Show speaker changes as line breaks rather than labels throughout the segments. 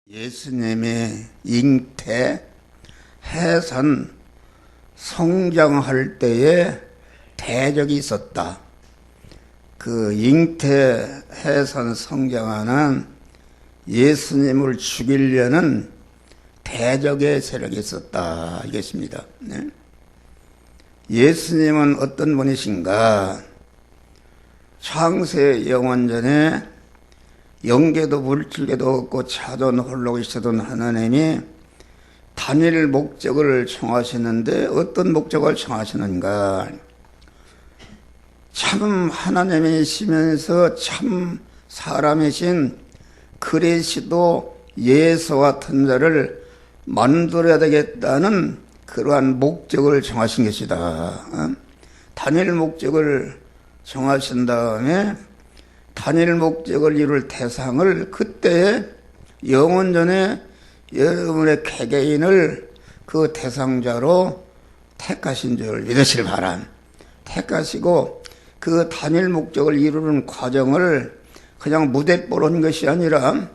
예수님의 잉태, 해산, 성장할 때에 대적이 있었다. 그 잉태, 해산, 성장하는 예수님을 죽이려는 대적의 세력이 있었다. 이것입니다. 네? 예수님은 어떤 분이신가? 창세 영원전에 영계도 물질계도 없고 차돈 홀로 계시던 하나님이 단일 목적을 청하시는데 어떤 목적을 청하시는가? 참 하나님이시면서 참 사람이신 그리스도 예수 같은 자를 만들어야 되겠다는 그러한 목적을 정하신 것이다. 단일 목적을 정하신 다음에 단일 목적을 이룰 대상을 그때에 영원전에 여러분의 개개인을 그 대상자로 택하신 줄 믿으시길 바람. 택하시고 그 단일 목적을 이루는 과정을 그냥 무대 보는 것이 아니라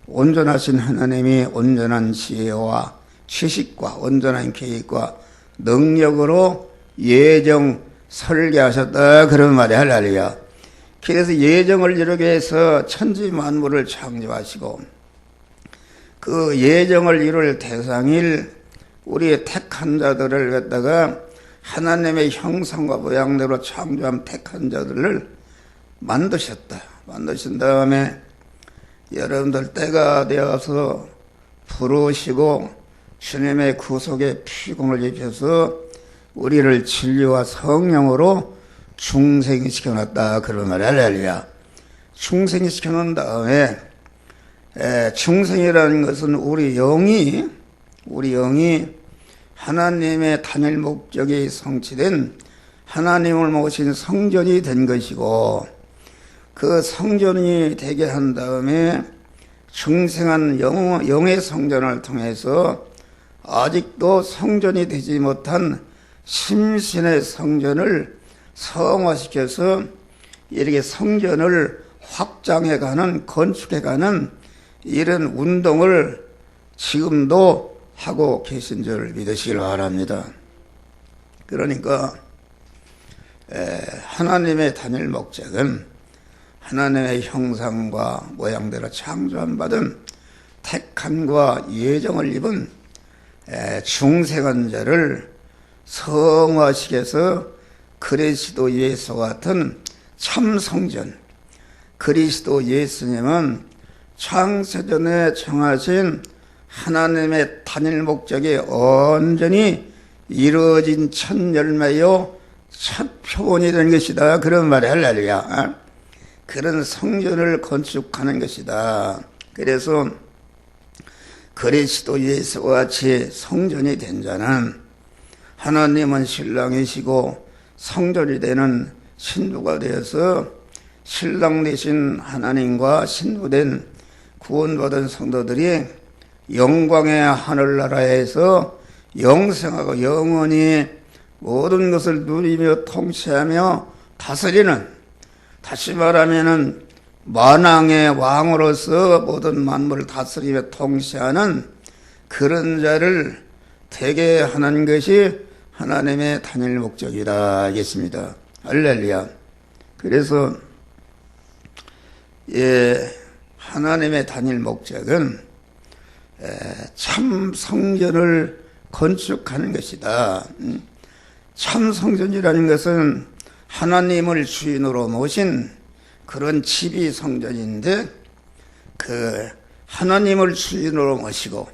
온전하신 하나님이 온전한 지혜와 지식과 온전한 계획과 능력으로 예정 설계하셨다. 그런 말이 할렐루야. 그래서 예정을 이루기 위해서 천지 만물을 창조하시고 그 예정을 이룰 대상일 우리의 택한 자들을 갖다가 하나님의 형상과 모양대로 창조한 택한 자들을 만드셨다. 만드신 다음에 여러분들 때가 되어서 부르시고 주님의 구속의 피공을 입혀서 우리를 진리와 성령으로 중생시켜놨다. 그런 말이 할렐루야. 중생시켜놓은 다음에 중생이라는 것은 우리 영이 하나님의 단일 목적이 성취된 하나님을 모신 성전이 된 것이고 그 성전이 되게 한 다음에 중생한 영의 성전을 통해서 아직도 성전이 되지 못한 심신의 성전을 성화시켜서 이렇게 성전을 확장해가는 건축해가는 이런 운동을 지금도 하고 계신 줄 믿으시길 바랍니다. 그러니까 하나님의 단일 목적은 하나님의 형상과 모양대로 창조한 받은 택함과 예정을 입은 중생한 자를 성화시켜서 그리스도 예수 같은 참 성전, 그리스도 예수님은 창세전에 정하신 하나님의 단일 목적이 온전히 이루어진 첫 열매요 첫 표본이 된 것이다. 그런 말이 할렐루야. 그런 성전을 건축하는 것이다. 그래서 그리스도 예수와 같이 성전이 된 자는 하나님은 신랑이시고 성전이 되는 신부가 되어서 신랑 되신 하나님과 신부된 구원받은 성도들이 영광의 하늘나라에서 영생하고 영원히 모든 것을 누리며 통치하며 다스리는, 다시 말하면은 만왕의 왕으로서 모든 만물을 다스리며 통치하는 그런 자를 되게 하는 것이 하나님의 단일 목적이다 하겠습니다. 할렐루야. 그래서 하나님의 단일 목적은 참 성전을 건축하는 것이다. 참 성전이라는 것은 하나님을 주인으로 모신 그런 집이 성전인데 그 하나님을 주인으로 모시고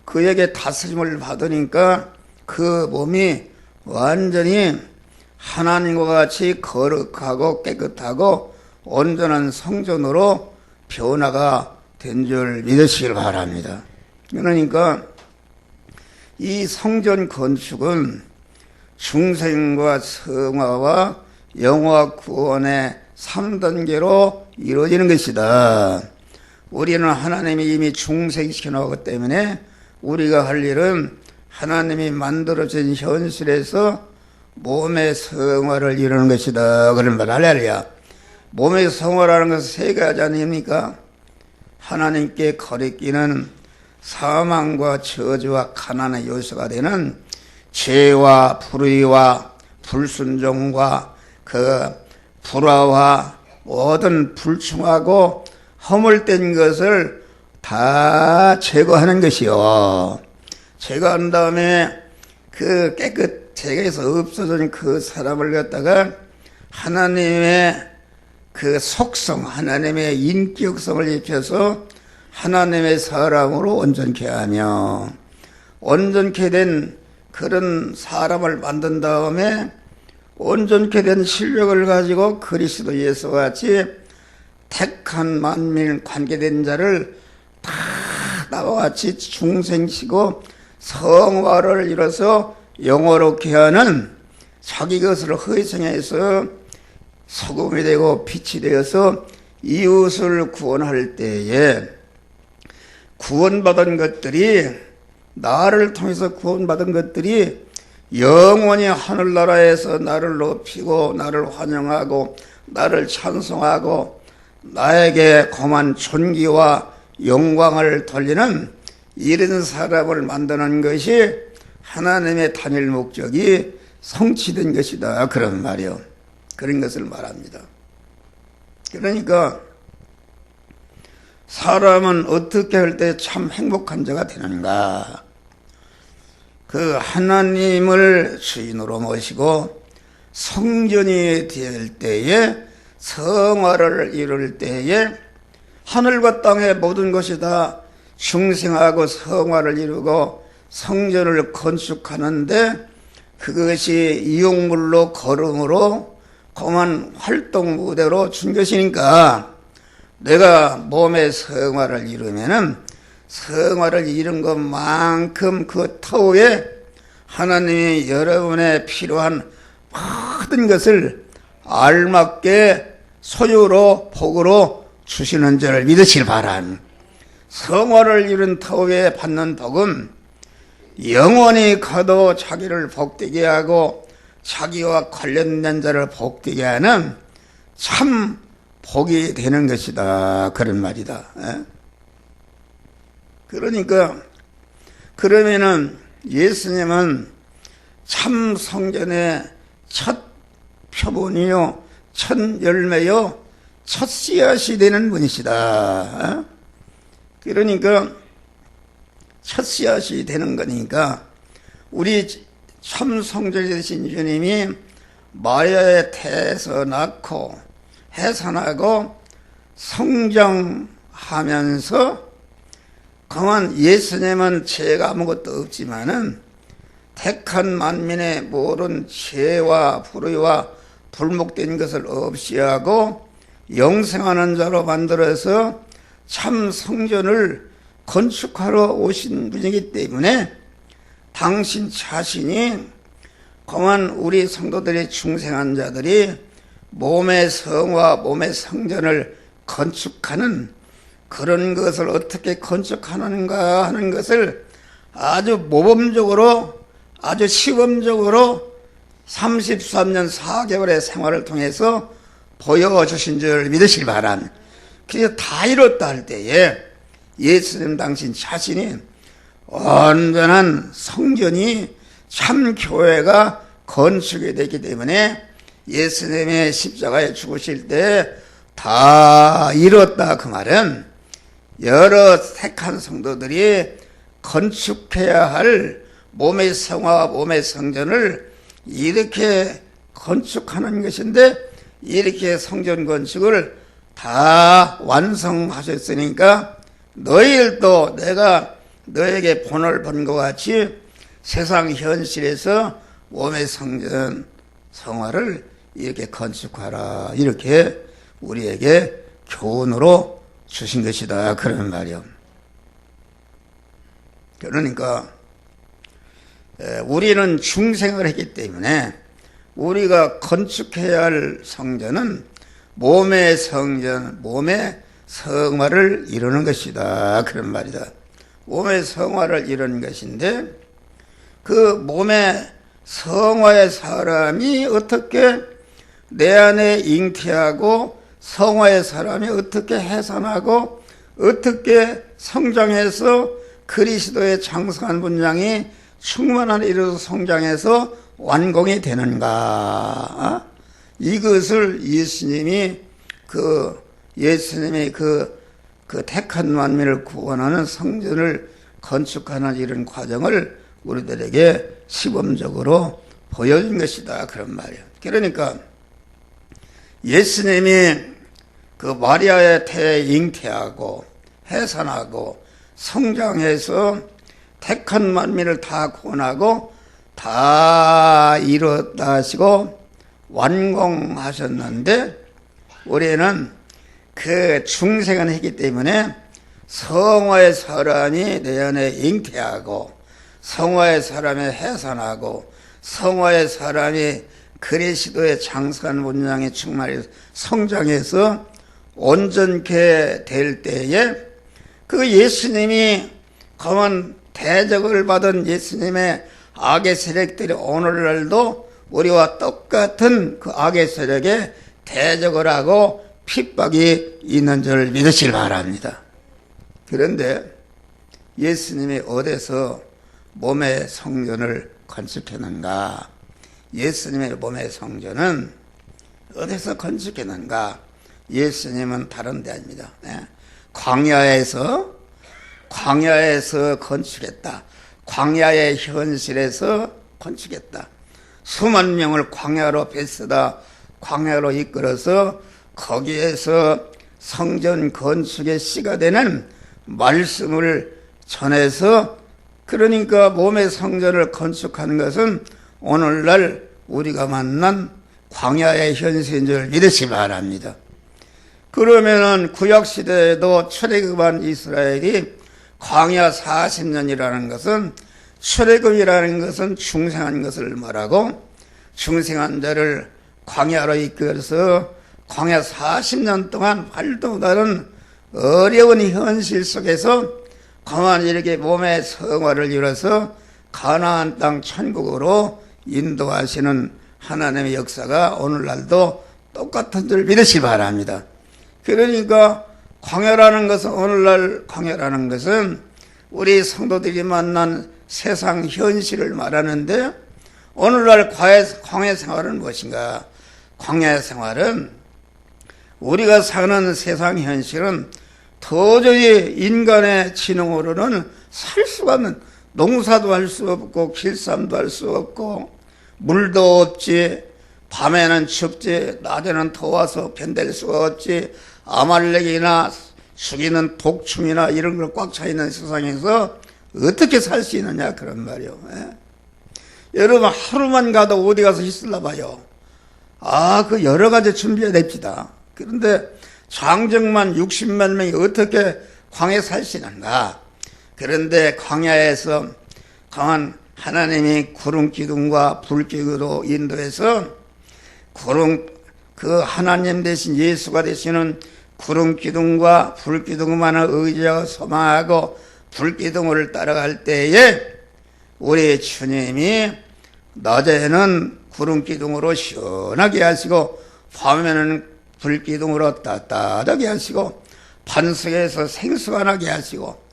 그에게 다스림을 받으니까 그 몸이 완전히 하나님과 같이 거룩하고 깨끗하고 온전한 성전으로 변화가 된 줄 믿으시길 바랍니다. 그러니까 이 성전 건축은 중생과 성화와 영화 구원의 3단계로 이루어지는 것이다. 우리는 하나님이 이미 중생시켜 놓았기 때문에 우리가 할 일은 하나님이 만들어진 현실에서 몸의 성화를 이루는 것이다. 그런 말 할렐루야. 몸의 성화라는 것은 세 가지 아닙니까? 하나님께 거리끼는 사망과 저주와 가난의 요소가 되는 죄와 불의와 불순종과 그 불화와 모든 불충하고 허물된 것을 다 제거하는 것이요. 제거한 다음에 그 깨끗하게 해서 없어진 그 사람을 갖다가 하나님의 그 속성, 하나님의 인격성을 입혀서 하나님의 사람으로 온전케 하며, 온전케 된 그런 사람을 만든 다음에 온전케 된 실력을 가지고 그리스도 예수와 같이 택한 만민 관계된 자를 다 나와 같이 중생시고 성화를 이뤄서 영화롭게 하는 자기 것을 희생해서 소금이 되고 빛이 되어서 이웃을 구원할 때에 구원받은 것들이, 나를 통해서 구원받은 것들이 영원히 하늘나라에서 나를 높이고 나를 환영하고 나를 찬송하고 나에게 고만 존귀와 영광을 돌리는 이런 사람을 만드는 것이 하나님의 단일 목적이 성취된 것이다, 그런 말이요. 그런 것을 말합니다. 그러니까 사람은 어떻게 할 때 참 행복한 자가 되는가? 그 하나님을 주인으로 모시고 성전이 될 때에, 성화를 이룰 때에 하늘과 땅의 모든 것이 다 중생하고 성화를 이루고 성전을 건축하는데, 그것이 이용물로 걸음으로 그만 활동 무대로 준 것이니까, 내가 몸의 성화를 이루면은 성화를 이룬 것만큼 그 터에 하나님이 여러분의 필요한 모든 것을 알맞게 소유로 복으로 주시는 줄 믿으시길 바란. 성화를 이룬 터에 받는 복은 영원히 가도 자기를 복되게 하고 자기와 관련된 자를 복되게 하는 참 복이 되는 것이다, 그런 말이다. 그러니까 그러면은 예수님은 참 성전의 첫 표본이요, 첫 열매요, 첫 씨앗이 되는 분이시다. 그러니까 첫 씨앗이 되는 거니까 우리 참 성전이 되신 주님이 마야의 태에서 낳고 해산하고 성장하면서, 그만 예수님은 죄가 아무것도 없지만은 택한 만민의 모든 죄와 불의와 불목된 것을 없이하고 영생하는 자로 만들어서 참 성전을 건축하러 오신 분이기 때문에 당신 자신이 그만 우리 성도들의 중생한 자들이 몸의 성화, 몸의 성전을 건축하는 그런 것을 어떻게 건축하는가 하는 것을 아주 모범적으로, 아주 시범적으로 33년 4개월의 생활을 통해서 보여주신 줄 믿으시길 바란. 그래서 다 이뤘다 할 때에 예수님 당신 자신이 온전한 성전이 참 교회가 건축이 됐기 때문에 예수님의 십자가에 죽으실 때 다 이뤘다, 그 말은 여러 택한 성도들이 건축해야 할 몸의 성화와 몸의 성전을 이렇게 건축하는 것인데, 이렇게 성전 건축을 다 완성하셨으니까 너희들도 내가 너에게 본을 본 것 같이 세상 현실에서 몸의 성전 성화를 이렇게 건축하라, 이렇게 우리에게 교훈으로 주신 것이다, 그런 말이요. 그러니까 우리는 중생을 했기 때문에 우리가 건축해야 할 성전은 몸의 성전, 몸의 성화를 이루는 것이다, 그런 말이다. 몸의 성화를 이루는 것인데, 그 몸의 성화의 사람이 어떻게 내 안에 잉태하고 성화의 사람이 어떻게 해산하고 어떻게 성장해서 그리스도의 장성한 분량이 충만한 이루어서 성장해서 완공이 되는가? 이것을 예수님이 그 택한 만민을 구원하는 성전을 건축하는 이런 과정을 우리들에게 시범적으로 보여준 것이다. 그런 말이에요. 그러니까 예수님이 그 마리아의 태에 잉태하고 해산하고 성장해서 택한 만민을 다 구원하고 다 이뤘다 하시고 완공하셨는데 우리는 그 중생을 했기 때문에 성화의 사람이 내 안에 잉태하고 성화의 사람이 해산하고 성화의 사람이 그리스도의 장성한 분량에 충만히 성장해서 온전케 될 때에 그 예수님이 검은 대적을 받은 예수님의 악의 세력들이 오늘날도 우리와 똑같은 그 악의 세력에 대적을 하고 핍박이 있는 줄 믿으시길 바랍니다. 그런데 예수님이 어디서 몸의 성전을 건축했는가? 예수님의 몸의 성전은 어디서 건축했는가? 예수님은 다른 데 아닙니다. 광야에서 건축했다. 광야의 현실에서 건축했다. 수만 명을 광야로 뺏어다 광야로 이끌어서 거기에서 성전 건축의 씨가 되는 말씀을 전해서 그러니까 몸의 성전을 건축하는 것은 오늘날 우리가 만난 광야의 현실인 줄 믿으시 바랍니다. 그러면은 구약시대에도 출애굽한 이스라엘이 광야 40년이라는 것은 출애굽이라는 것은 중생한 것을 말하고 중생한 자를 광야로 이끌어서 광야 40년 동안 발도 다른 어려운 현실 속에서 가만히 이렇게 몸의 성화를 이뤄서 가나안 땅 천국으로 인도하시는 하나님의 역사가 오늘날도 똑같은 줄 믿으시 바랍니다. 그러니까 광야라는 것은 오늘날 광야라는 것은 우리 성도들이 만난 세상 현실을 말하는데 오늘날 광야 생활은 무엇인가? 광야 생활은 우리가 사는 세상 현실은 도저히 인간의 지능으로는 살 수가 없는 농사도 할 수 없고 길쌈도 할 수 없고 물도 없지 밤에는 춥지 낮에는 더워서 견딜 수가 없지 아말렉이나 죽이는 독충이나 이런 걸 꽉 차 있는 세상에서 어떻게 살 수 있느냐 그런 말이요. 여러분 하루만 가도 어디 가서 있을라 봐요. 그 여러 가지 준비해야 됩니다. 그런데 장정만 60만 명이 어떻게 광야에 살 수 있는가? 그런데 광야에서 강한 하나님이 구름 기둥과 불 기둥으로 인도해서 그 하나님 대신 예수가 되시는 구름 기둥과 불 기둥만을 의지하고 소망하고 불 기둥을 따라갈 때에 우리 주님이 낮에는 구름 기둥으로 시원하게 하시고 밤에는 불 기둥으로 따뜻하게 하시고 반석에서 생수가 나게 하시고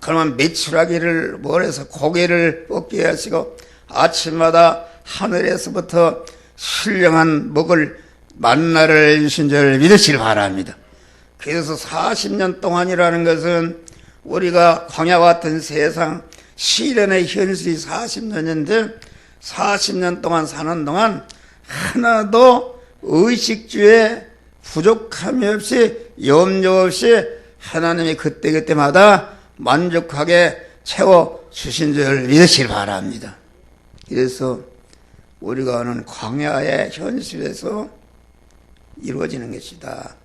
그러면 메추라기를 몰아서 고기를 먹게 하시고 아침마다 하늘에서부터 신령한 먹을 만나를 주신 줄 믿으시길 바랍니다. 그래서 40년 동안이라는 것은 우리가 광야 같은 세상 시련의 현실이 40년인데 40년 동안 사는 동안 하나도 의식주에 부족함이 없이 염려 없이 하나님이 그때그때마다 만족하게 채워주신 줄 믿으시길 바랍니다. 그래서 우리가 아는 광야의 현실에서 이루어지는 것이다.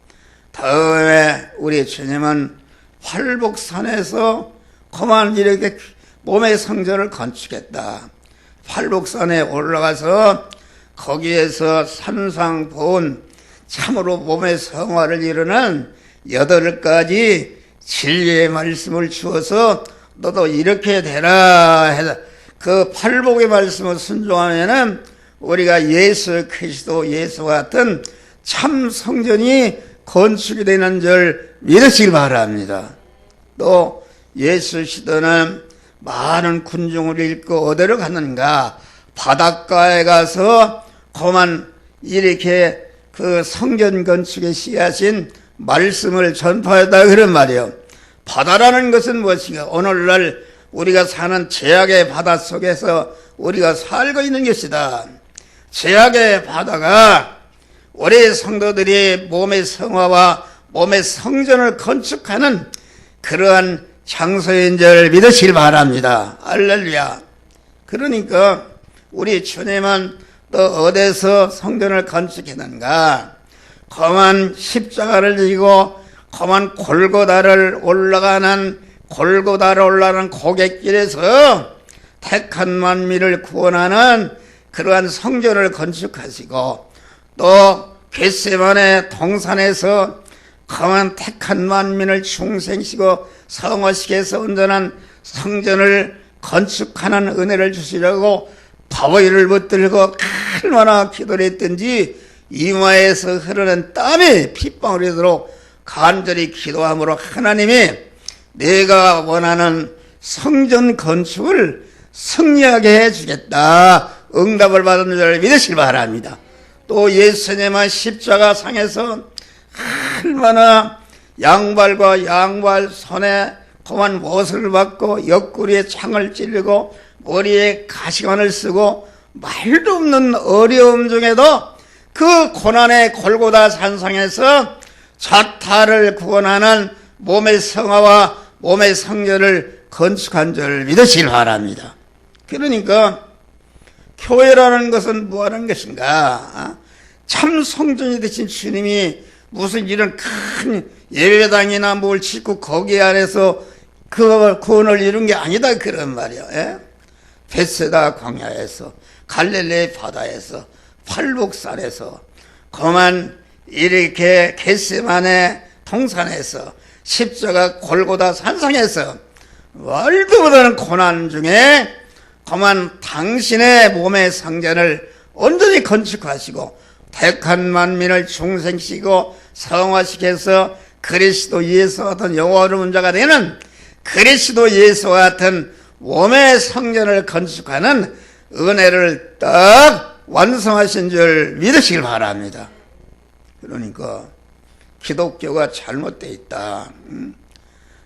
다음에 우리 주님은 팔복산에서 그만 이렇게 몸의 성전을 건축했다. 팔복산에 올라가서 거기에서 산상 본 참으로 몸의 성화를 이루는 8가지 진리의 말씀을 주어서 너도 이렇게 되라 해서 그 팔복의 말씀을 순종하면은 우리가 예수 그리스도 예수 같은 참 성전이 건축이 되는 줄 믿으시길 바랍니다. 또 예수 시대는 많은 군중을 잃고 어디로 갔는가? 바닷가에 가서 그만 이렇게 그 성전 건축에 씨앗인 말씀을 전파했다 그런 말이에요. 바다라는 것은 무엇인가? 오늘날 우리가 사는 죄악의 바다 속에서 우리가 살고 있는 것이다. 죄악의 바다가 우리 성도들이 몸의 성화와 몸의 성전을 건축하는 그러한 장소인 줄 믿으시길 바랍니다. 할렐루야. 그러니까 우리 주님은 또 어디서 성전을 건축했는가? 험한 십자가를 지고 험한 골고다를 올라가는 고갯길에서 택한 만민을 구원하는 그러한 성전을 건축하시고 또 겟세마네 동산에서 험한 택한 만민을 중생시고 성화시켜서 온전한 성전을 건축하는 은혜를 주시려고 바위를 붙들고 얼마나 기도를 했든지 이마에서 흐르는 땀이 핏방울이 되도록 간절히 기도함으로 하나님이 내가 원하는 성전 건축을 승리하게 해주겠다 응답을 받은 줄 믿으시길 바랍니다. 또 예수님은 십자가 상에서 얼마나 양발과 양발 손에 험한 못을 받고 옆구리에 창을 찔리고 머리에 가시관을 쓰고 말도 없는 어려움 중에도 그 고난의 골고다 산상에서 자타를 구원하는 몸의 성화와 몸의 성전을 건축한 줄 믿으시길 바랍니다. 그러니까 교회라는 것은 뭐하는 것인가? 참 성전이 되신 주님이 무슨 이런 큰 예배당이나 뭘 짓고 거기 안에서 그 구원을 이룬 게 아니다 그런 말이야. 예? 벳세다 광야에서 갈릴리 바다에서 팔복산에서 그만 이렇게 겟세마네 동산에서 십자가 골고다 산상에서 말도 못하는 고난 중에 그만 당신의 몸의 성전을 온전히 건축하시고 택한 만민을 중생시키고 성화시켜서 그리스도 예수와 같은 영원한 자가 되는 그리스도 예수와 같은 몸의 성전을 건축하는 은혜를 딱 완성하신 줄 믿으시길 바랍니다. 그러니까 기독교가 잘못되어 있다.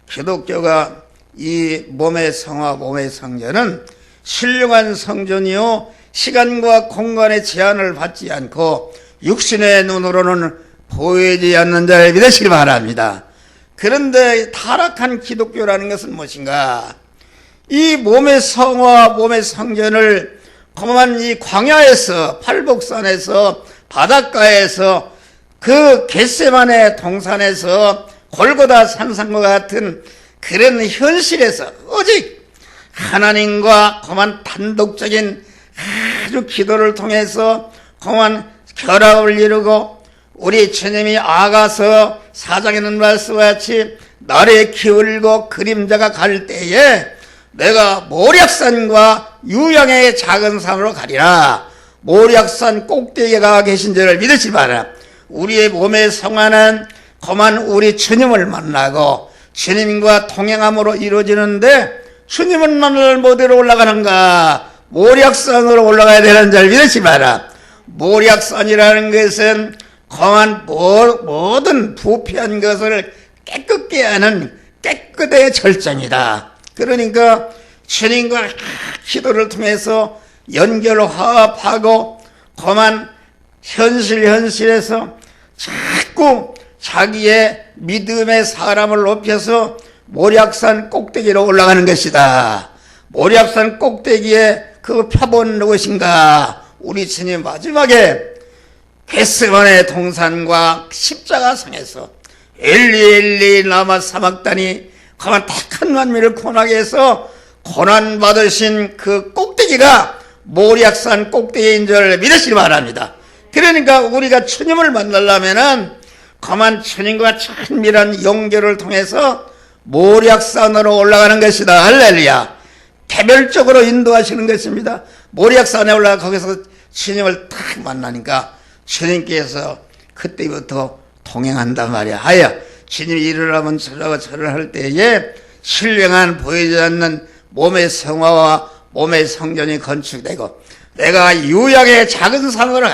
기독교가 이 몸의 성화, 몸의 성전은 신령한 성전이요 시간과 공간의 제한을 받지 않고 육신의 눈으로는 보이지 않는 줄 믿으시길 바랍니다. 그런데 타락한 기독교라는 것은 무엇인가? 이 몸의 성화, 몸의 성전을 그만 이 광야에서 팔복산에서 바닷가에서 그 겟세마네 동산에서 골고다 산상과 같은 그런 현실에서 오직 하나님과 그만 단독적인 아주 기도를 통해서 그만 결합을 이루고 우리 주님이 아가서 4장에는 말씀과 같이 날에 기울고 그림자가 갈 때에 내가 모략산과 유양의 작은 산으로 가리라. 모략산 꼭대기에 가 계신 줄을 믿으시 바라. 우리의 몸의 성화는 그만 우리 주님을 만나고 주님과 동행함으로 이루어지는데 주님은 만날 어디로 올라가는가? 모략산으로 올라가야 되는 줄 믿으시 바라. 모략산이라는 것은 그만 모든 부패한 것을 깨끗게 하는 깨끗의 절정이다. 그러니까 주님과 기도를 통해서 연결 화합하고 그만 현실에서 자꾸 자기의 믿음의 사람을 높여서 모략산 꼭대기로 올라가는 것이다. 모략산 꼭대기에 그 표본 무엇인가? 우리 주님 마지막에 겟세마네 동산과 십자가상에서 엘리 엘리 라마 사막다니 그만 택한 만민을 구원하게 해서 고난받으신 그 꼭대기가 모략산 꼭대기인 줄 믿으시기 바랍니다. 그러니까 우리가 주님을 만나려면은 그만 주님과 친밀한 연결을 통해서 모략산으로 올라가는 것이다. 할렐루야. 개별적으로 인도하시는 것입니다. 모략산에 올라가 거기서 주님을 딱 만나니까 주님께서 그때부터 동행한단 말이야. 하여 주님이 일어나면 저러고 저러고 할 때에 신령한 보이지 않는 몸의 성화와 몸의 성전이 건축되고, 내가 유양의 작은 산으로,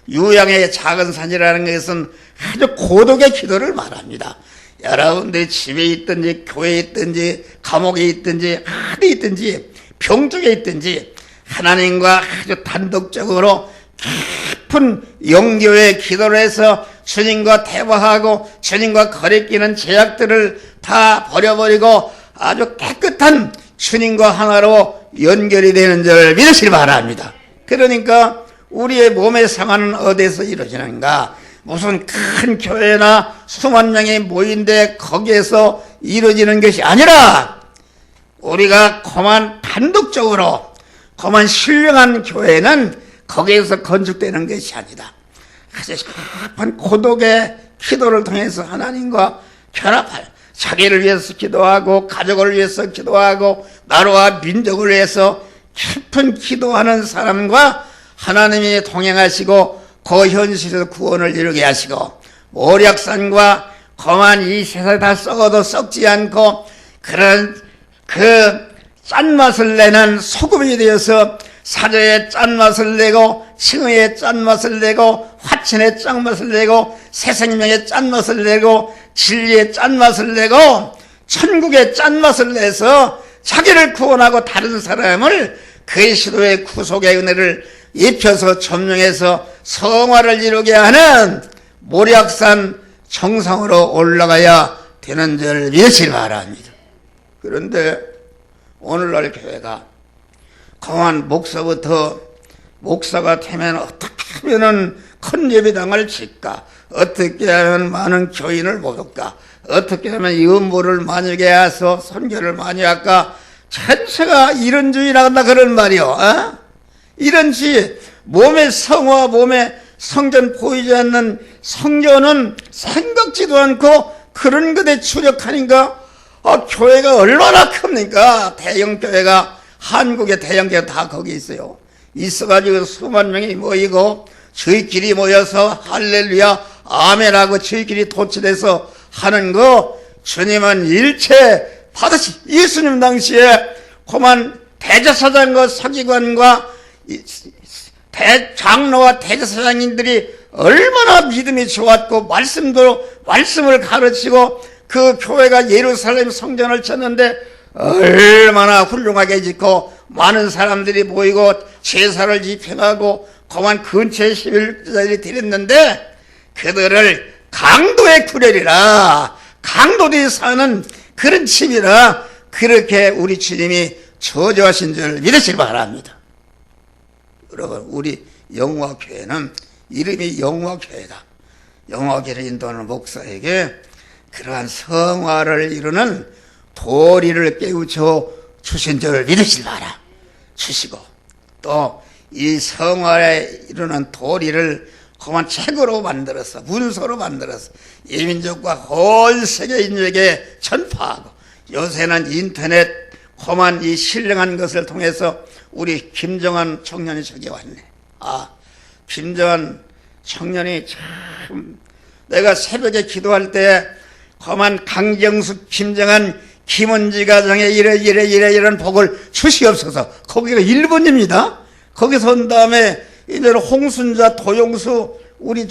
유양의 작은 산이라는 것은 아주 고독의 기도를 말합니다. 여러분들이 집에 있든지 교회에 있든지 감옥에 있든지 어디 있든지 병중에 있든지 하나님과 아주 단독적으로 깊은 영교의 기도를 해서 주님과 대화하고 주님과 거리끼는 제약들을 다 버려버리고 아주 깨끗한 주님과 하나로 연결이 되는 줄 믿으시기 바랍니다. 그러니까 우리의 몸의 상하는 어디에서 이루어지는가? 무슨 큰 교회나 수만 명이 모인데 거기에서 이루어지는 것이 아니라, 우리가 그만 단독적으로 그만 신령한 교회는 거기에서 건축되는 것이 아니다. 아주 깊은 고독의 기도를 통해서 하나님과 결합할, 자기를 위해서 기도하고 가족을 위해서 기도하고 나라와 민족을 위해서 깊은 기도하는 사람과 하나님이 동행하시고 그 현실에서 구원을 이루게 하시고, 모략산과 거만 이 세상에 다 썩어도 썩지 않고 그런 그 짠맛을 내는 소금이 되어서 사자의 짠맛을 내고 칭의의 짠맛을 내고 화친의 짠맛을 내고 새생명의 짠맛을 내고 진리의 짠맛을 내고 천국의 짠맛을 내서 자기를 구원하고 다른 사람을 그리스도의 구속의 은혜를 입혀서 점령해서 성화를 이루게 하는 모략산 정상으로 올라가야 되는 줄 믿으시기 바랍니다. 그런데 오늘날 교회가 강한 목사부터 목사가 되면 어떻게 하면 큰 예배당을 짓까? 어떻게 하면 많은 교인을 모을까? 어떻게 하면 이 음보를 만약에 해서 선교를 많이 할까? 전체가 이런 주의 나간다 그런 말이요. 어? 이런 주의, 몸의 성화, 몸의 성전 보이지 않는 성전은 생각지도 않고 그런 것에 추력하니까 교회가 얼마나 큽니까? 대형교회가, 한국의 대형교회가 다 거기 있어요. 있어가지고 수만 명이 모이고 저희끼리 모여서 할렐루야 아멘하고 저희끼리 도취돼서 하는 거, 주님은 일체 받으시. 예수님 당시에 그만 대제사장과 서기관과 대장로와 대제사장님들이 얼마나 믿음이 좋았고 말씀을 가르치고 그 교회가 예루살렘 성전을 쳤는데 얼마나 훌륭하게 짓고 많은 사람들이 모이고 제사를 집행하고 그만 근처에 11자들이 드렸는데, 그들을 강도의 구렬이라, 강도들이 사는 그런 집이라 그렇게 우리 주님이 저주하신 줄 믿으시기 바랍니다. 여러분, 우리 영화교회는 이름이 영화교회다. 영화교회를 인도하는 목사에게 그러한 성화를 이루는 도리를 깨우쳐 주신 줄 믿으시기 바라. 주시고 또 이 성화에 이루는 도리를 그만 책으로 만들어서 문서로 만들어서 이민족과 온 세계 인류에게 전파하고, 요새는 인터넷 그만 이 신령한 것을 통해서 우리 김정한 청년이 저기 왔네. 김정한 청년이 참, 내가 새벽에 기도할 때 그만 강정숙, 김정한, 김은지 가정에 이런 복을 주시옵소서. 거기가 일본입니다. 거기서 온 다음에 이제는 홍순자, 도용수, 우리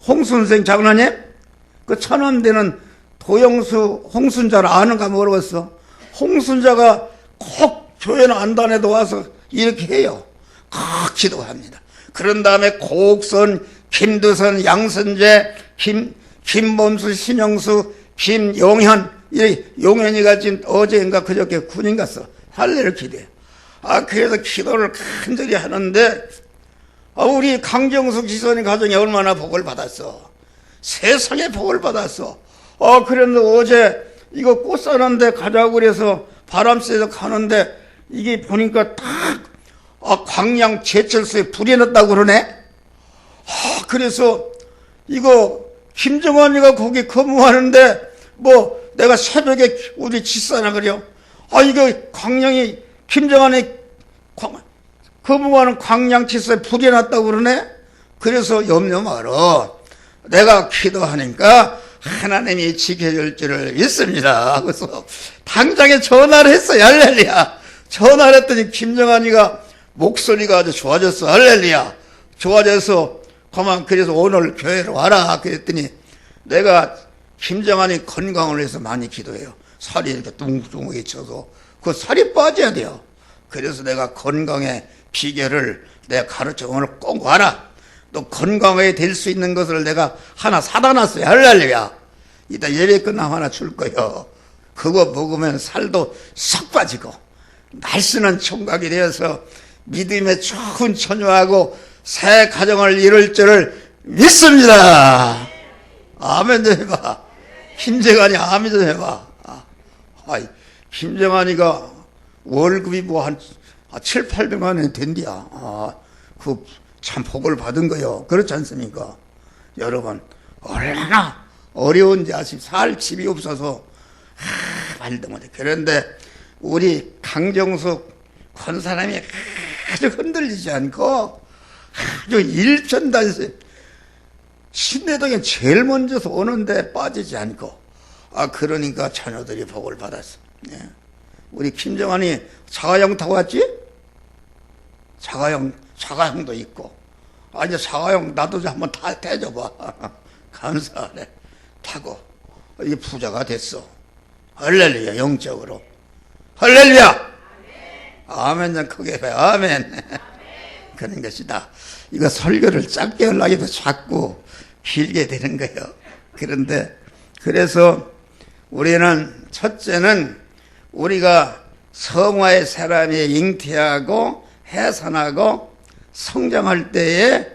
홍순생 장로님, 그 천원되는 도용수, 홍순자를 아는가 모르겠어. 홍순자가 꼭 교회는 안단에도 와서 이렇게 해요. 꼭 기도합니다. 그런 다음에 고옥선, 김두선, 양선재, 김범수, 신영수, 김용현, 용현이가 지금 어제인가 그저께 군인 갔어. 할례를 기도해. 그래서 기도를 간절히 하는데, 우리 강정숙 지선이 가정이 얼마나 복을 받았어. 세상에 복을 받았어. 그런데 어제 이거 꽃 사는데 가자고 그래서 바람 쐬서 가는데 이게 보니까 딱, 광양 제철소에 불이 났다고 그러네? 그래서 이거 김정환이가 거기 근무하는데 내가 새벽에 우리 집사나 그래요. 이거 광양이 김정환이 근무하는 광양치소에 불이 났다고 그러네? 그래서 염려 말어. 내가 기도하니까 하나님이 지켜줄 줄을 믿습니다. 그래서 당장에 전화를 했어요. 할렐루야. 전화를 했더니 김정환이가 목소리가 아주 좋아졌어. 할렐루야. 좋아져서 그래서 오늘 교회로 와라. 그랬더니 내가 김정환이 건강을 위해서 많이 기도해요. 살이 이렇게 뚱뚱하게 쪄서 그 살이 빠져야 돼요. 그래서 내가 건강의 비결을 내가 가르쳐 오늘 꼭 와라. 또 건강하게 될 수 있는 것을 내가 하나 사다 놨어요. 할렐루야. 이따 예배 끝나면 하나 줄 거예요. 그거 먹으면 살도 쏙 빠지고 날씬한 총각이 되어서 믿음의 좋은 처녀하고 새 가정을 이룰 줄을 믿습니다. 아멘 좀 해봐. 김정환이 아멘 좀 해봐. 김정환이가 월급이 뭐 한 7, 800만 원이 된디야. 그 참 복을 받은 거요. 그렇지 않습니까? 여러분, 얼마나 어려운지 아시 살 집이 없어서 말도 못해. 그런데 우리 강정숙 건 사람이 아주 흔들리지 않고 아주 일편단심 신내동에 제일 먼저서 오는데 빠지지 않고 그러니까 자녀들이 복을 받았어. 예. 우리 김정환이 자가용 타고 왔지? 자가용도 있고 이제 자가용 나도 한번 대줘봐. 감사하네. 타고 이게 부자가 됐어. 할렐루야. 영적으로 할렐루야. 아멘. 좀 크게 해. 아멘. 그런 것이다. 이거 설교를 짧게 하려고 자꾸 길게 되는 거예요. 그런데 그래서 우리는 첫째는 우리가 성화의 사람이 잉태하고 해산하고 성장할 때에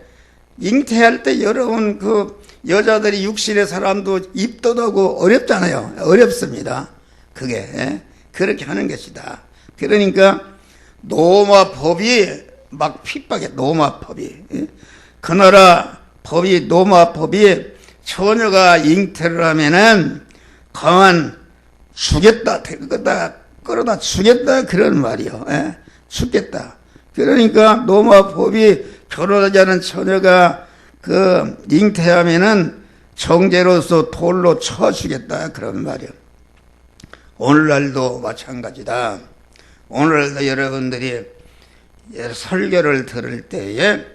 잉태할 때 여러분 그 여자들이 육신의 사람도 입도 하고 어렵잖아요. 어렵습니다. 그게 그렇게 하는 것이다. 그러니까 노마법이 막 핍박해. 노마법이 그 나라 법이 노마법이 처녀가 잉태를 하면은 가만 죽였다 끌어다 죽였다 그런 말이요. 죽겠다. 그러니까 노마법이 결혼하지 않은 처녀가 그 잉태하면은 정죄로서 돌로 쳐 죽였다 그런 말이요. 오늘날도 마찬가지다. 오늘날도 여러분들이 설교를 들을 때에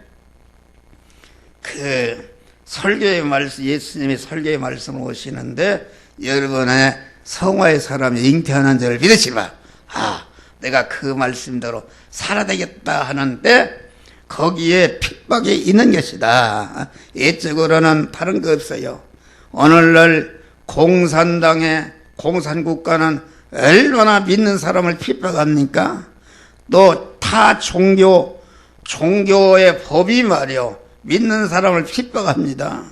그 설교의 말씀, 예수님이 설교의 말씀을 오시는데 여러분의 성화의 사람이 잉태하는 자를 믿으시 마. 내가 그 말씀대로 살아야 되겠다 하는데 거기에 핍박이 있는 것이다. 예적으로는 다른 거 없어요. 오늘날 공산당의 공산국가는 얼마나 믿는 사람을 핍박합니까? 또 타 종교의 법이 말이요. 믿는 사람을 핍박합니다.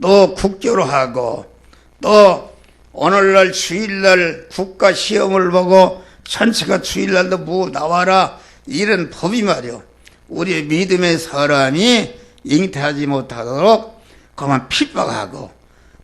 또 국교로 하고 또 오늘날 주일날 국가 시험을 보고 전체가 주일날도 뭐 나와라 이런 법이 말이요. 우리 믿음의 사람이 잉태하지 못하도록 그만 핍박하고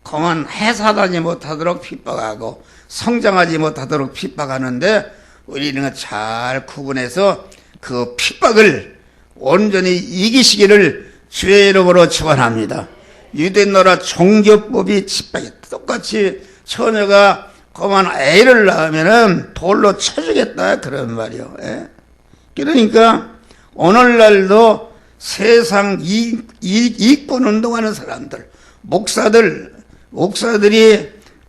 그만 해산하지 못하도록 핍박하고 성장하지 못하도록 핍박하는데 우리는 잘 구분해서 그 핍박을 온전히 이기시기를 주의 이름으로 축원합니다. 유대나라 종교법이 핍박이 똑같이 처녀가 그만 애를 낳으면은 돌로 쳐주겠다 그런 말이요. 그러니까 오늘날도 세상 이익군 운동하는 사람들, 목사들이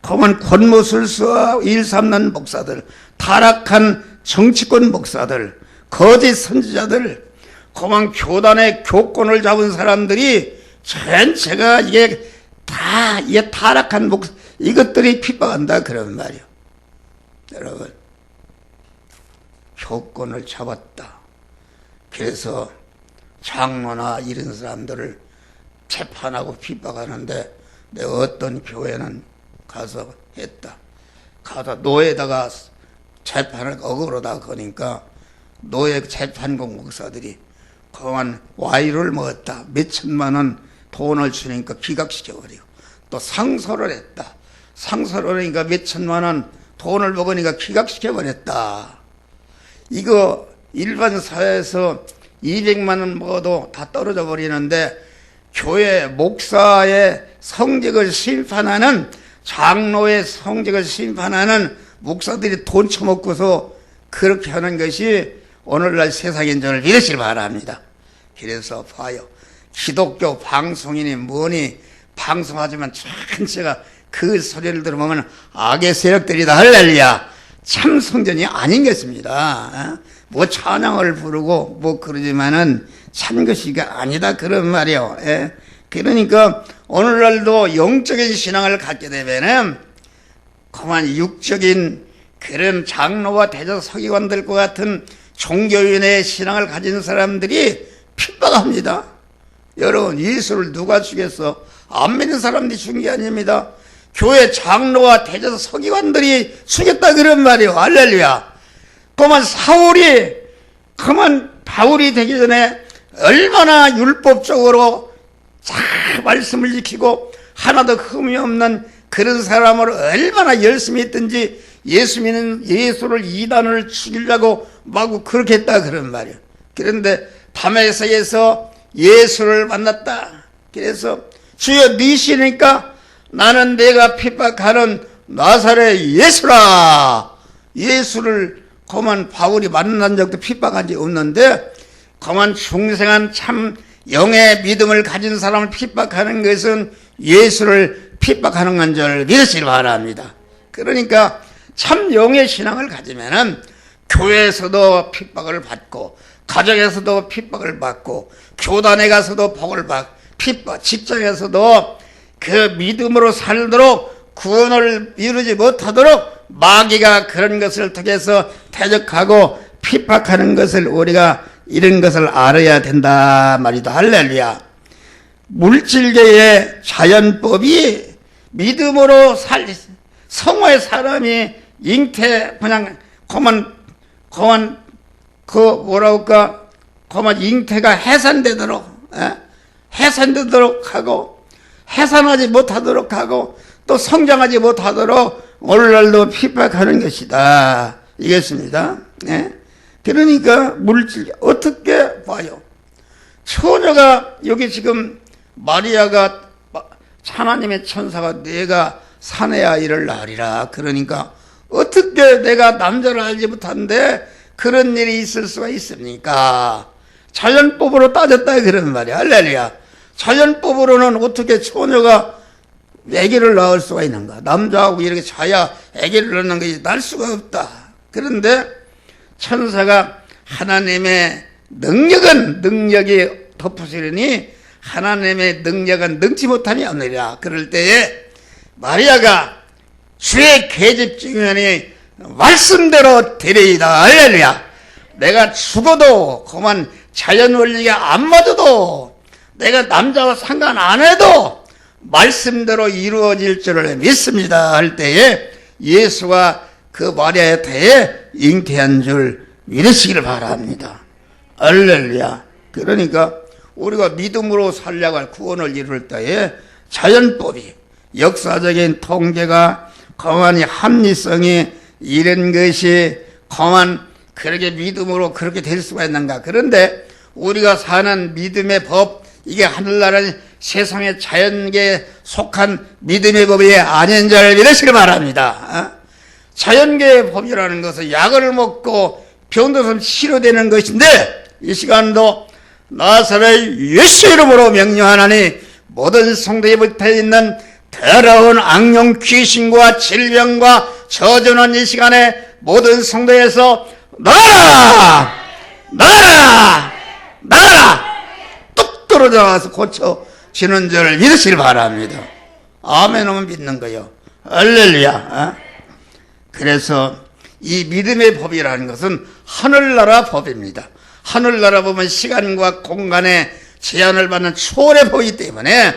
그만 권모술수와 일삼는 목사들, 타락한 정치권 목사들, 거짓 선지자들, 그만 교단의 교권을 잡은 사람들이 전체가 이게 타락한 이것들이 핍박한다 그런 말이요. 여러분, 교권을 잡았다. 그래서 장로나 이런 사람들을 재판하고 핍박하는데 내가 어떤 교회는 가서 했다. 가서 노예다가 재판을 억울하다 그러니까 노예 재판국 목사들이 그만 와이를 먹었다. 몇 천만 원 돈을 주니까 기각시켜버리고 또 상소를 했다. 상소를 하니까 몇 천만 원 돈을 먹으니까 기각시켜버렸다. 이거 일반 사회에서 200만 원 먹어도 다 떨어져 버리는데 교회 목사의 성직을 심판하는, 장로의 성직을 심판하는 목사들이 돈 처먹고서 그렇게 하는 것이 오늘날 세상인 줄을 믿으시길 바랍니다. 그래서 봐요. 기독교 방송인이 뭐니 방송하지만 전체가 그 소리를 들으면 악의 세력들이다. 할렐루야. 참 성전이 아닌 것입니다. 뭐 찬양을 부르고 뭐 그러지만은 참 것이가 아니다 그런 말이요. 그러니까 오늘날도 영적인 신앙을 갖게 되면은 그만 육적인 그런 장로와 대저 서기관들과 같은 종교인의 신앙을 가진 사람들이 핍박합니다. 여러분, 예수를 누가 죽였어? 안 믿는 사람들이 죽인 게 아닙니다. 교회 장로와 대저 서기관들이 죽였다 그런 말이에요. 할렐루야. 그만 사울이, 그만 바울이 되기 전에 얼마나 율법적으로 잘 말씀을 지키고 하나도 흠이 없는 그런 사람으로 얼마나 열심히 했든지 예수를 이단을 죽이려고 마구 그렇게 했다 그런 말이에요. 그런데 다메섹에서 예수를 만났다. 그래서 주여 니시니까 나는 내가 핍박하는 나사렛 예수라. 예수를 그만 바울이 만난 적도 핍박한 적이 없는데 그만 중생한 참 영의 믿음을 가진 사람을 핍박하는 것은 예수를 핍박하는 건 줄 믿으시기 바랍니다. 그러니까 참 영의 신앙을 가지면은 교회에서도 핍박을 받고 가정에서도 핍박을 받고 교단에 가서도 복을 받고 핍박, 직장에서도 그 믿음으로 살도록 구원을 이루지 못하도록 마귀가 그런 것을 통해서 대적하고 핍박하는 것을 우리가 이런 것을 알아야 된다 말이다. 할렐루야. 물질계의 자연법이 믿음으로 성화의 사람이 잉태 그냥 그만 그만 잉태가 해산되도록 하고 해산하지 못하도록 하고 또 성장하지 못하도록 오늘날도 핍박하는 것이다. 이겠습니다. 그러니까 물질 어떻게 봐요? 처녀가 여기 지금 마리아가 하나님의 천사가 내가 사내 아이를 낳으리라. 그러니까 어떻게 내가 남자를 알지 못한데 그런 일이 있을 수가 있습니까? 자연법으로 따졌다 그런 말이야. 할렐루야. 자연법으로는 어떻게 처녀가 아기를 낳을 수가 있는가? 남자하고 이렇게 자야 아기를 낳는 것이 날 수가 없다. 그런데 천사가 하나님의 능력이 덮으시려니 하나님의 능력은 능치 못함이 없느니라. 그럴 때에 마리아가 주의 계집 중년이 말씀대로 되리이다. 할렐루야. 내가 죽어도 그만 자연 원리가 안 맞아도 내가 남자와 상관 안 해도 말씀대로 이루어질 줄을 믿습니다 할 때에 예수가 그 마리아의 태에 잉태한 줄 믿으시기를 바랍니다. 할렐루야. 그러니까 우리가 믿음으로 살려고 할 구원을 이룰 때에 자연법이 역사적인 통계가 거만히 합리성이 이런 것이 거만 그렇게 믿음으로 그렇게 될 수가 있는가? 그런데 우리가 사는 믿음의 법, 이게 하늘나라는 세상의 자연계에 속한 믿음의 법이 아닌 줄 믿으시기 바랍니다. 자연계의 법이라는 것은 약을 먹고 병들어서 치료되는 것인데 이 시간도 나사렛 예수 이름으로 명령하나니 모든 성도에 붙어있는 더러운 악령 귀신과 질병과 저주는 이 시간에 모든 성도에서 나가라! 나가라! 나가라! 뚝 떨어져서 고쳐지는 줄 믿으시길 바랍니다. 아멘 하면 믿는 거요. 할렐루야. 그래서 이 믿음의 법이라는 것은 하늘나라 법입니다. 하늘나라 보면 시간과 공간의 제한을 받는 초월의 법이기 때문에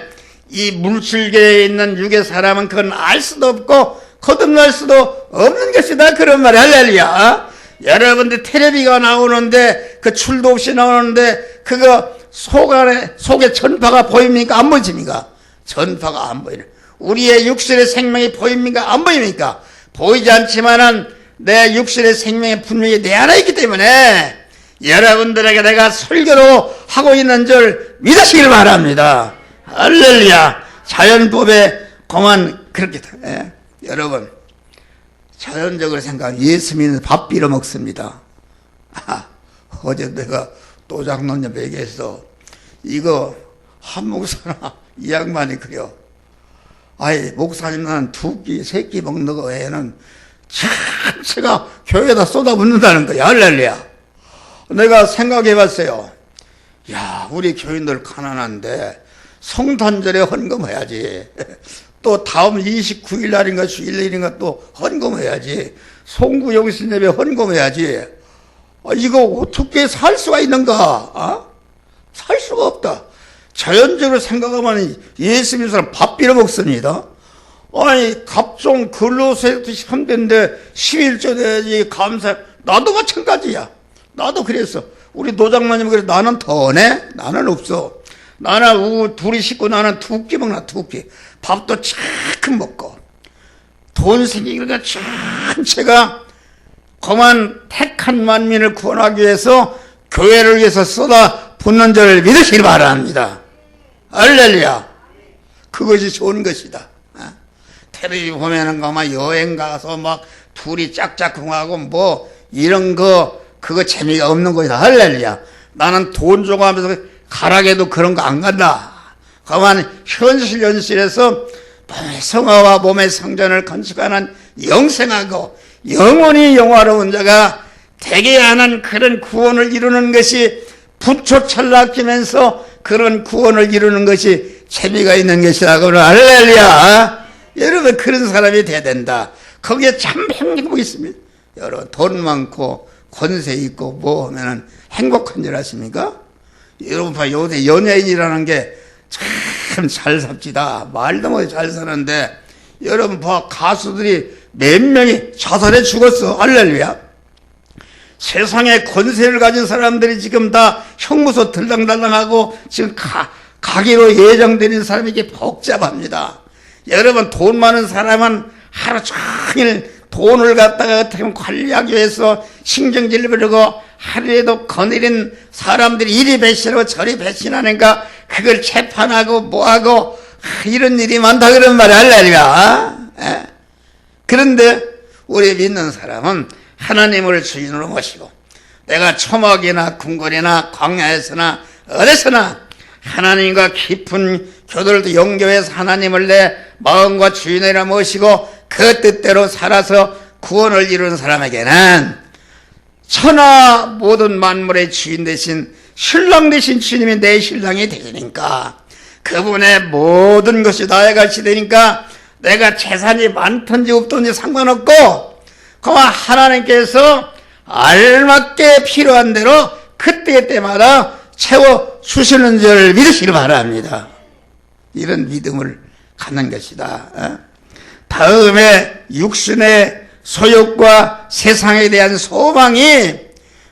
이 물질계에 있는 육의 사람은 그건 알 수도 없고 거듭날 수도 없는 것이다 그런 말이야. 할렐루야. 여러분들 텔레비가 나오는데 그 출도 없이 나오는데 그거 속에 전파가 보입니까? 안 보입니까? 전파가 안 보이네. 우리의 육신의 생명이 보입니까? 안 보입니까? 보이지 않지만은 내 육신의 생명이 분명히 내 안에 있기 때문에 여러분들에게 내가 설교로 하고 있는 줄 믿으시길 바랍니다. 할렐루야. 자연법에 그만 그렇게 예. 여러분 자연적으로 생각하면 예수 믿는 밥 빌어 먹습니다. 어제 내가 도장로님 얘기해서 이거 한 목사나 이 양반이 그려. 아이 목사님 나는 2끼 3끼 먹는 거 외에는 전체가 교회에다 쏟아붓는다는 거야. 할렐루야. 내가 생각해 봤어요. 야 우리 교인들 가난한데 성탄절에 헌금해야지. 또 다음 29일 날인가 주일날인가 또 헌금해야지. 송구 영신 예배 헌금해야지. 이거 어떻게 살 수가 있는가? 살 수가 없다. 자연적으로 생각하면 예수 믿는 사람 밥 빌어 먹습니다. 아니 갑종 근로세도 현대인데 11조 내야지 감사. 나도 마찬가지야. 나도 그랬어. 우리 노장마님이 그래. 나는 더 내? 나는 없어. 나는 둘이 식구 나는 2끼 먹나 2끼. 밥도 차큰 먹고 돈 생기니까 전체가 그만 택한 만민을 구원하기 위해서 교회를 위해서 쏟아 붓는 줄 믿으시기 바랍니다. 할렐루야. 그것이 좋은 것이다. 텔레비전 보면은 막 여행 가서 막 둘이 짝짝꿍하고 뭐 이런 거 그거 재미가 없는 것이다. 할렐루야. 나는 돈 주고 하면서 가락에도 그런 거 안 간다. 그만 현실에서 몸의 성화와 몸의 성전을 건축하는 영생하고 영원히 영화로운 자가 되게 하는 그런 구원을 이루는 것이 부초철락하면서 그런 구원을 이루는 것이 재미가 있는 것이라고. 할렐루야. 여러분 그런 사람이 돼야 된다. 거기에 참 행복이 있습니다. 여러분 돈 많고 권세 있고 뭐 하면은 행복한 줄 아십니까? 여러분 봐 요새 연예인이라는 게 참 잘 삽시다. 말도 못해 잘 사는데 여러분 봐 가수들이 몇 명이 자살해 죽었어. 할렐루야. 세상에 권세를 가진 사람들이 지금 다 형무소 들랑달랑하고 지금 가기로 예정되는 사람이 이게 복잡합니다. 여러분 돈 많은 사람은 하루 종일 돈을 갖다가 어떻게 보면 관리하기 위해서 신경질 부리고 하루에도 거느린 사람들이 이리 배신하고 저리 배신하니까 그걸 재판하고 뭐하고 이런 일이 많다 그런 말이 할렐루야. 그런데 우리 믿는 사람은 하나님을 주인으로 모시고 내가 초막이나 궁궐이나 광야에서나 어디서나 하나님과 깊은 교도를 연결해서 하나님을 내 마음과 주인이라 모시고 그 뜻대로 살아서 구원을 이루는 사람에게는 천하 모든 만물의 주인 대신 신랑 대신 주님이 내 신랑이 되니까 그분의 모든 것이 나의 것이 되니까 내가 재산이 많든지 없든지 상관없고 그만 하나님께서 알맞게 필요한 대로 그때마다 채워주시는 줄 믿으시기 바랍니다. 이런 믿음을 갖는 것이다. 다음에 육신의 소욕과 세상에 대한 소망이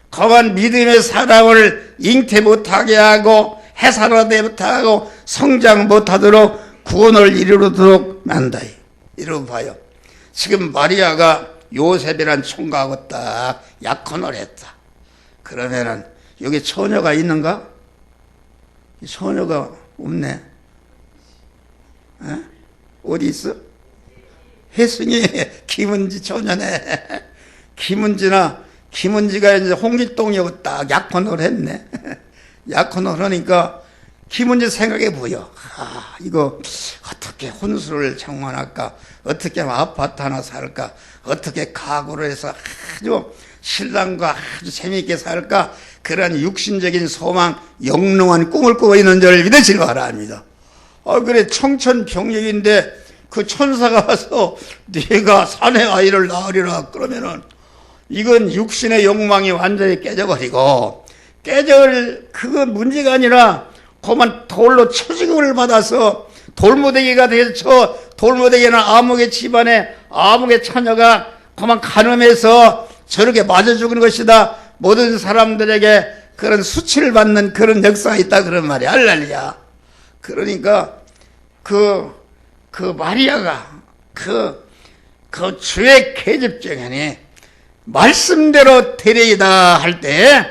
거한 믿음의 사람을 잉태 못하게 하고 해산하지 못하고 성장 못하도록 구원을 이루도록 만다. 이러고 봐요. 지금 마리아가 요셉이란 총각하고 딱 약혼을 했다. 그러면은 여기 처녀가 있는가? 처녀가 없네. 어디 있어? 혜승이 김은지 처녀네. 김은지가 이제 홍길동이하고 딱 약혼을 했네. 약혼을 하니까 김은지 생각해 보여. 이거 어떻게 혼수를 장만할까? 어떻게 하면 아파트 하나 살까? 어떻게 가구를 해서 아주 신랑과 아주 재미있게 살까? 그런 육신적인 소망, 영롱한 꿈을 꾸고 있는 줄 믿으시기 바랍니다. 그래 청천벽력인데 그 천사가 와서 네가 사내 아이를 낳으리라 그러면은 이건 육신의 욕망이 완전히 깨져버리고 그건 문제가 아니라 그만 돌로 처지급을 받아서 돌무대기가 돼서 돌무대기는 아무개 집안에 아무개 처녀가 그만 간음해서 저렇게 맞아 죽은 것이다. 모든 사람들에게 그런 수치를 받는 그런 역사가 있다 그런 말이야. 할렐루야. 그러니까 그 마리아가 그 주의 계집종이니 말씀대로 되리이다 할 때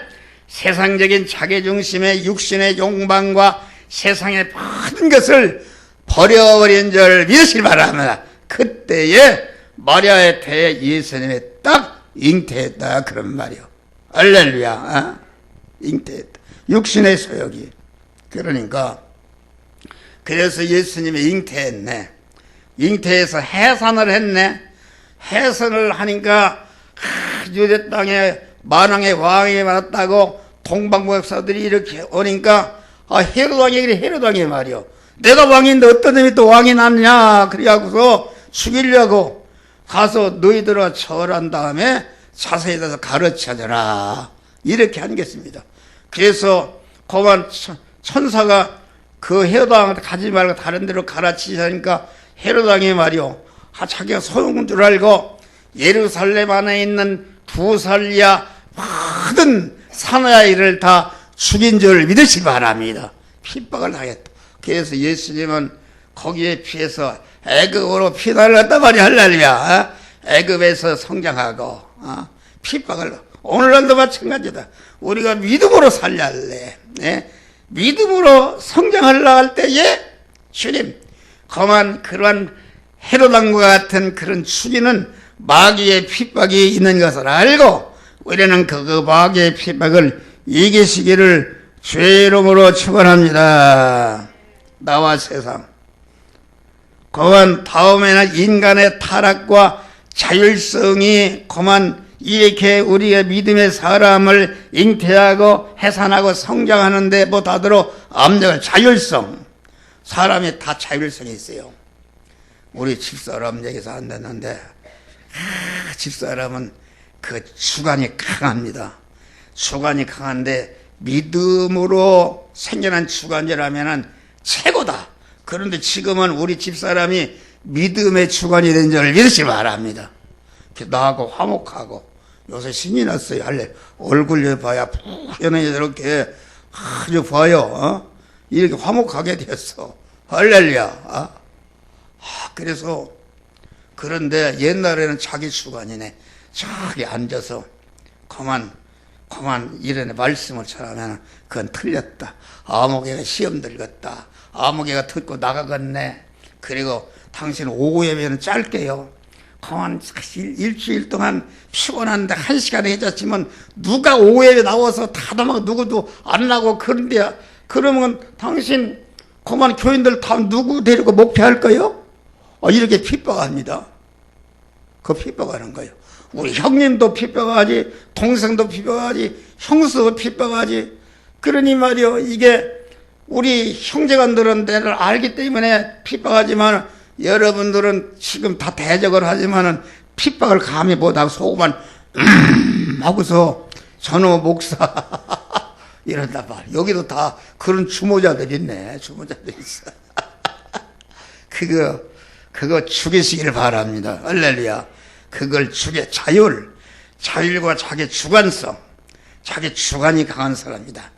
세상적인 자기중심의 육신의 욕망과 세상의 모든 것을 버려버린 줄 믿으시기 바랍니다. 그때에 마리아의 태에 예수님이 딱 잉태했다 그런 말이요. 할렐루야. 어? 잉태했다. 육신의 소욕이. 그러니까 그래서 예수님이 잉태했네. 잉태해서 해산을 했네. 해산을 하니까 유대 땅에 만왕의 왕이 많았다고 동방박사들이 이렇게 오니까 헤롯 왕이 그래. 헤롯 왕이 말이요. 내가 왕인데 어떤 놈이 또 왕이 났냐. 그래갖고서 죽이려고 가서 너희들아 절한 다음에 자세히 대해서 가르쳐줘라. 이렇게 하는 것입니다. 그래서 그만 천사가 그 헤롯 왕한테 가지 말고 다른 데로 가르치자니까 헤롯 왕이 말이요. 자기가 소용인 줄 알고 예루살렘 안에 있는 두 살이야 모든 사나이를 다 죽인 줄 믿으시기 바랍니다. 핍박을 당했다. 그래서 예수님은 거기에 피해서 애굽으로 피난을 갔단 말이야. 할렐루야. 애굽에서 성장하고 핍박을 오늘날도 마찬가지다. 우리가 믿음으로 살려야 할래. 네? 믿음으로 성장하려고 할 때에 주님 그러한 헤롯왕과 같은 그런 죽이는 마귀의 핍박이 있는 것을 알고 우리는 그 마귀의 핍박을 이기시기를 주의 이름으로 축원합니다. 나와 세상. 그만 다음에는 인간의 타락과 자율성이 그만 이렇게 우리의 믿음의 사람을 잉태하고 해산하고 성장하는 데 못하도록 압력을 자율성. 사람이 다 자율성이 있어요. 우리 집사람 얘기해서 안 됐는데 집사람은 그 주관이 강합니다. 주관이 강한데 믿음으로 생겨난 주관이라면 최고다. 그런데 지금은 우리 집사람이 믿음의 주관이 된 줄 믿으시기 바랍니다. 나하고 화목하고 요새 신이 났어요. 할래 얼굴 봐야 푹연하게 저렇게 아주 봐요. 이렇게 화목하게 됐어. 할렐루야. 그래서 그런데 옛날에는 자기 주관이네. 저기 앉아서 그만 이런 말씀을 전하면 그건 틀렸다. 아무개가 시험 들었다. 아무개가 듣고 나가겠네. 그리고 당신 오후 예배는 짧게요. 그만 일주일 동안 피곤한데 1시간에 해줬지만 누가 오후 예배 나와서 다담하고 누구도 안 나고 그런데 그러면 당신 그만 교인들 다 누구 데리고 목회할 거요? 이렇게 핍박합니다. 그 핍박하는 거예요. 우리 형님도 핍박하지, 동생도 핍박하지, 형수도 핍박하지. 그러니 말이요, 이게 우리 형제간들은 내를 알기 때문에 핍박하지만 여러분들은 지금 다 대적을 하지만은 핍박을 감히 못하고 속만 하고서 전호 목사 이런다 말. 여기도 다 그런 주모자들 있네. 주모자들 있어. 그거 죽이시길 바랍니다. 할렐루야. 그걸 자율과 자기 주관성, 자기 주관이 강한 사람이다.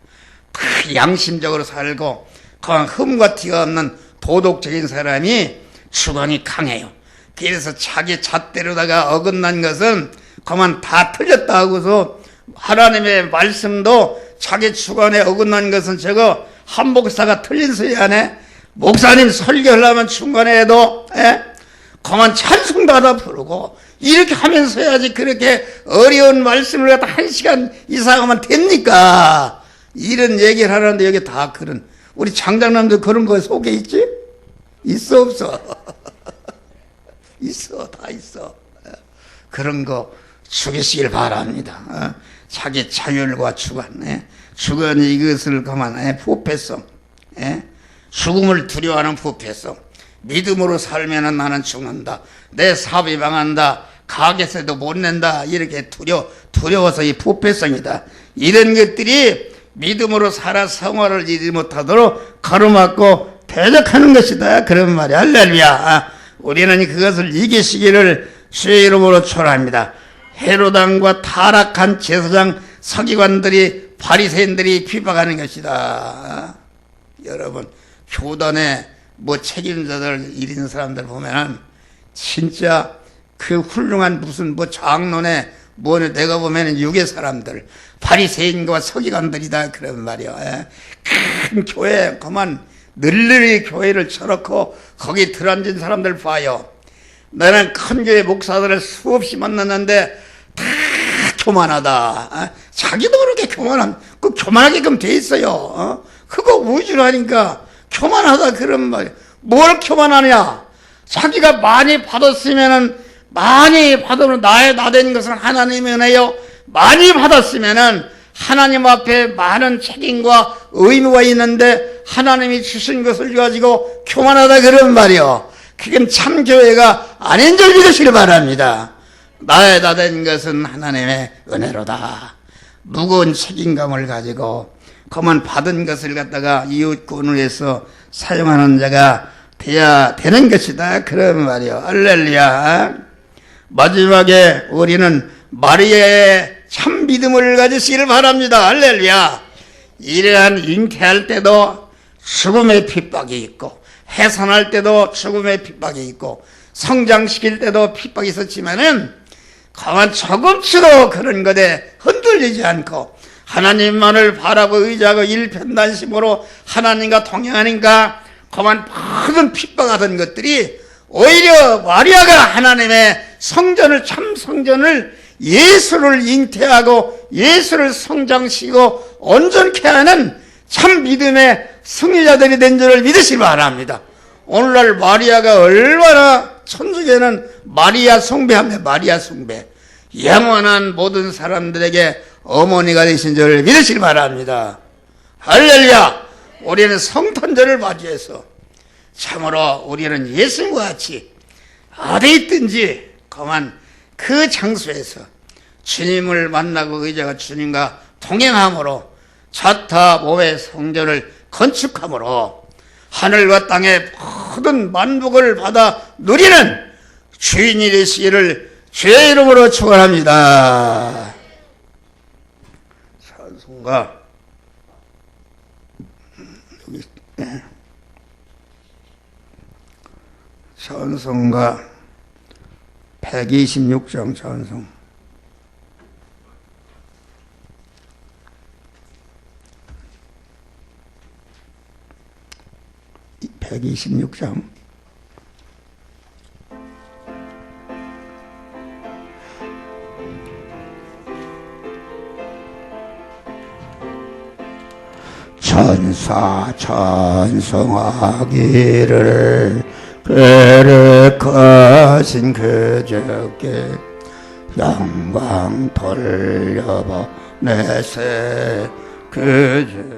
양심적으로 살고 그냥 흠과 티가 없는 도덕적인 사람이 주관이 강해요. 그래서 자기 잣대로다가 어긋난 것은 그만 다 틀렸다 하고서 하나님의 말씀도 자기 주관에 어긋난 것은 저거 한 목사가 틀린 소리 안 해. 목사님 설교하려면 중간에도 그만 찬송도 하다 부르고 이렇게 하면서 해야지 그렇게 어려운 말씀을 갖다 1시간 이상 하면 됩니까? 이런 얘기를 하는데 여기 다 그런 우리 장장남도 그런 거 속에 있지? 있어 없어? 있어. 다 있어. 그런 거 죽이시길 바랍니다. 자기 자율과 주관, 주관이 이것을 그만 부패성, 죽음을 두려워하는 부패성. 믿음으로 살면은 나는 죽는다. 내 사업이 망한다. 가게세도 못 낸다. 이렇게 두려워서 이 부패성이다. 이런 것들이 믿음으로 살아 성화를 이루지 못하도록 가로막고 대적하는 것이다. 그런 말이 할렐루야. 우리는 그것을 이기시기를 주의 이름으로 축원합니다. 헤롯왕과 타락한 제사장 서기관들이 바리새인들이 비박하는 것이다. 여러분 교단에 책임자들 일인 사람들 보면은 진짜 그 훌륭한 무슨 장로네 내가 보면은 육의 사람들 바리새인과 서기관들이다 그런 말이야. 큰 교회 그만 늘늘이 교회를 쳐놓고 거기 들어앉은 사람들 봐요. 나는 큰 교회 목사들을 수없이 만났는데 다 교만하다. 자기도 그렇게 교만하게끔 돼 있어요. 그거 우쭐하니까 교만하다 그런 말. 뭘 교만하냐? 자기가 많이 받았으면은 많이 받으면 나된 것은 하나님의 은혜요. 많이 받았으면은 하나님 앞에 많은 책임과 의무가 있는데 하나님이 주신 것을 가지고 교만하다 그런 말이요. 그건 참 교회가 아닌 줄 믿으시길 바랍니다. 나된 것은 하나님의 은혜로다. 무거운 책임감을 가지고 그만 받은 것을 갖다가 이웃군을 위해서 사용하는 자가 돼야 되는 것이다. 그런 말이요. 할렐루야. 마지막에 우리는 마리아의 참 믿음을 가지시기를 바랍니다. 할렐루야. 이러한 잉태할 때도 죽음의 핍박이 있고 해산할 때도 죽음의 핍박이 있고 성장시킬 때도 핍박이 있었지만은 가만 조금치도 그런 것에 흔들리지 않고 하나님만을 바라고 의지하고 일편단심으로 하나님과 동행하니까 그만 모든 핍박하던 것들이 오히려 마리아가 하나님의 성전을 참 성전을 예수를 잉태하고 예수를 성장시키고 온전케 하는 참 믿음의 승리자들이 된 줄을 믿으시기 바랍니다. 오늘날 마리아가 얼마나 천주교는 마리아 숭배합니다. 마리아 숭배. 영원한 모든 사람들에게 어머니가 되신 줄을 믿으시기 바랍니다. 할렐루야. 우리는 성탄절을 맞이해서 참으로 우리는 예수님과 같이 어디 있든지 그만 그 장소에서 주님을 만나고 의자가 주님과 동행함으로 자타 몸의 성전을 건축함으로 하늘과 땅의 모든 만복을 받아 누리는 주인이 되시기를 주의 이름으로 축원합니다. 찬송가 여기 찬송가 126장 찬송 126장 천사 찬송하기를 계획하신 그저께 영광 돌려보내세 그저